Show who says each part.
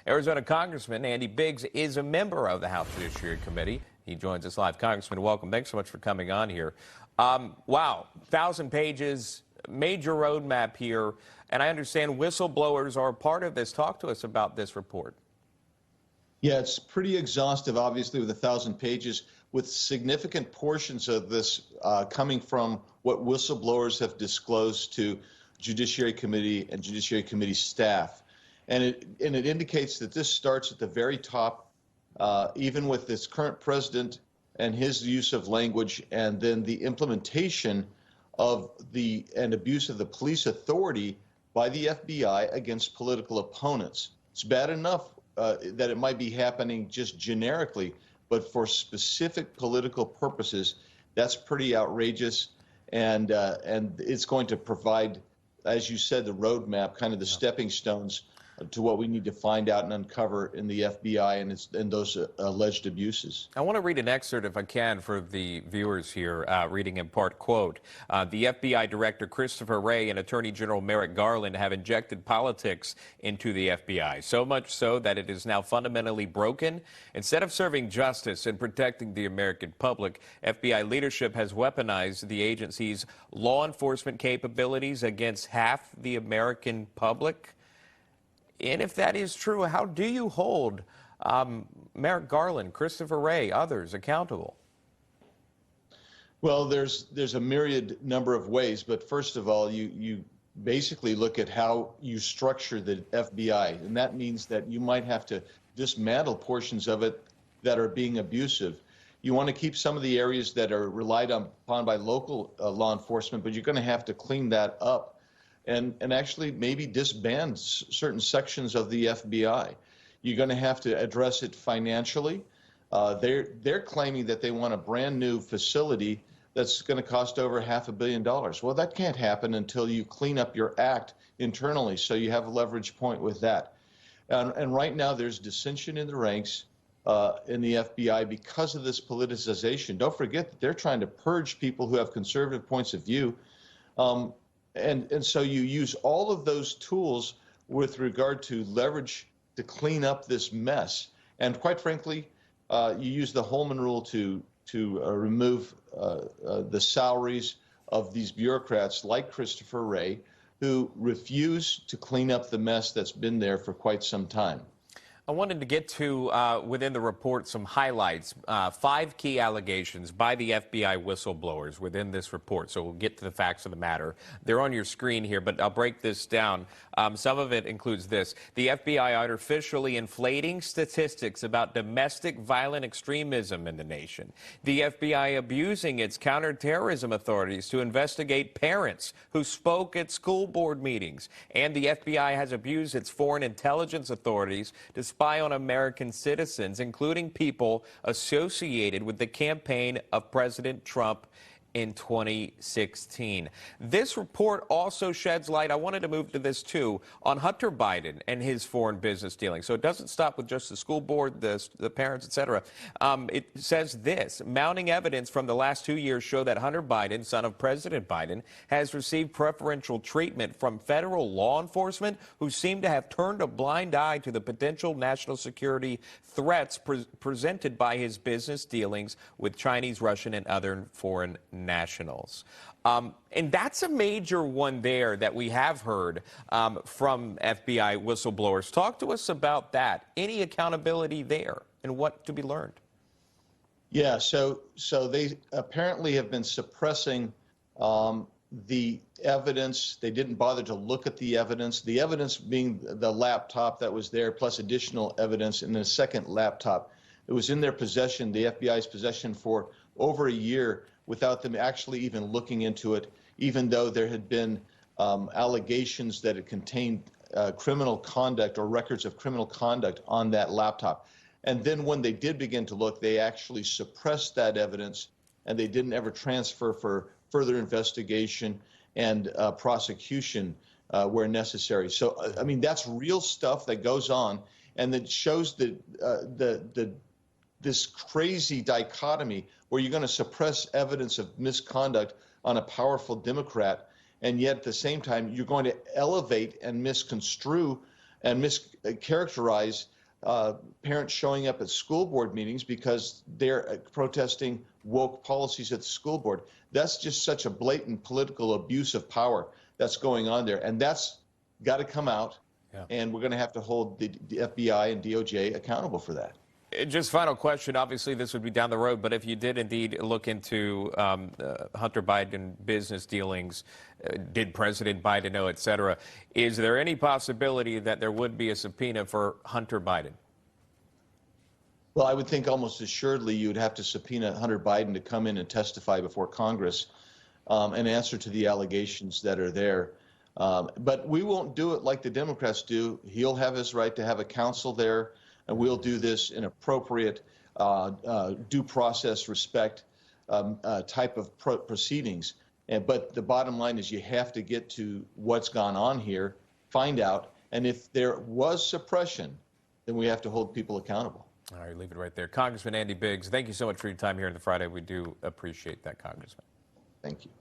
Speaker 1: Arizona Congressman Andy Biggs is a member of the House Judiciary Committee. He joins us live. Congressman, welcome. Thanks so much for coming on here. Wow, 1,000 pages, major roadmap here, and I understand whistleblowers are part of this. Talk to us about this report.
Speaker 2: Yeah, it's pretty exhaustive, obviously, with 1,000 pages, with significant portions of this coming from what whistleblowers have disclosed to Judiciary Committee and Judiciary Committee staff. And it indicates that this starts at the very top, even with this current president and his use of language, and then the implementation of and abuse of the police authority by the FBI against political opponents. It's bad enough that it might be happening just generically, but for specific political purposes, that's pretty outrageous. And it's going to provide, as you said, the roadmap, kind of the stepping stones to what we need to find out and uncover in the FBI and those alleged abuses.
Speaker 1: I want to read an excerpt, if I can, for the viewers here, reading in part, quote, the FBI Director Christopher Wray and Attorney General Merrick Garland have injected politics into the FBI, so much so that it is now fundamentally broken. Instead of serving justice and protecting the American public, FBI leadership has weaponized the agency's law enforcement capabilities against half the American public. And if that is true, how do you hold Merrick Garland, Christopher Wray, others accountable?
Speaker 2: Well, there's a myriad number of ways, but first of all, you basically look at how you structure the FBI, and that means that you might have to dismantle portions of it that are being abusive. You want to keep some of the areas that are relied upon by local law enforcement, but you're going to have to clean that up. And actually maybe disband certain sections of the FBI. You're going to have to address it financially. They're claiming that they want a brand new facility that's going to cost over $500 million. Well, that can't happen until you clean up your act internally, so you have a leverage point with that. And right now there's dissension in the ranks in the FBI because of this politicization. Don't forget that they're trying to purge people who have conservative points of view. And so you use all of those tools with regard to leverage to clean up this mess. And quite frankly, you use the Holman rule to remove the salaries of these bureaucrats like Christopher Wray, who refuse to clean up the mess that's been there for quite some time.
Speaker 1: I wanted to get to, within the report, some highlights. 5 key allegations by the FBI whistleblowers within this report. So we'll get to the facts of the matter. They're on your screen here, but I'll break this down. Some of it includes this. The FBI artificially inflating statistics about domestic violent extremism in the nation. The FBI abusing its counterterrorism authorities to investigate parents who spoke at school board meetings. And the FBI has abused its foreign intelligence authorities to spy on American citizens, including people associated with the campaign of President Trump in 2016. This report also sheds light, I wanted to move to this too, on Hunter Biden and his foreign business dealings. So it doesn't stop with just the school board, the parents, etc. It says this: mounting evidence from the last 2 years show that Hunter Biden, son of President Biden, has received preferential treatment from federal law enforcement who seem to have turned a blind eye to the potential national security threats presented by his business dealings with Chinese, Russian, and other foreign nationals. And that's a major one there that we have heard from FBI whistleblowers. Talk to us about that. Any accountability there and what to be learned?
Speaker 2: Yeah, so they apparently have been suppressing the evidence. They didn't bother to look at the evidence being the laptop that was there, plus additional evidence in a second laptop. It was in their possession, the FBI's possession, for over a year without them actually even looking into it, even though there had been allegations that it contained criminal conduct or records of criminal conduct on that laptop. And then when they did begin to look, they actually suppressed that evidence, and they didn't ever transfer for further investigation and prosecution where necessary. So, I mean, that's real stuff that goes on, and that shows this crazy dichotomy where you're going to suppress evidence of misconduct on a powerful Democrat, and yet at the same time you're going to elevate and misconstrue and mischaracterize parents showing up at school board meetings because they're protesting woke policies at the school board. That's just such a blatant political abuse of power that's going on there, and that's got to come out. Yeah. And we're going to have to hold the FBI and DOJ accountable for that.
Speaker 1: Just final question. Obviously, this would be down the road, but if you did indeed look into Hunter Biden business dealings, did President Biden know, et cetera, is there any possibility that there would be a subpoena for Hunter Biden?
Speaker 2: Well, I would think almost assuredly you would have to subpoena Hunter Biden to come in and testify before Congress and answer to the allegations that are there. But we won't do it like the Democrats do. He'll have his right to have a counsel there, and we'll do this in appropriate due process respect type of proceedings. But the bottom line is you have to get to what's gone on here, find out, and if there was suppression, then we have to hold people accountable.
Speaker 1: All right, leave it right there. Congressman Andy Biggs, thank you so much for your time here on the Friday. We do appreciate that, Congressman.
Speaker 2: Thank you.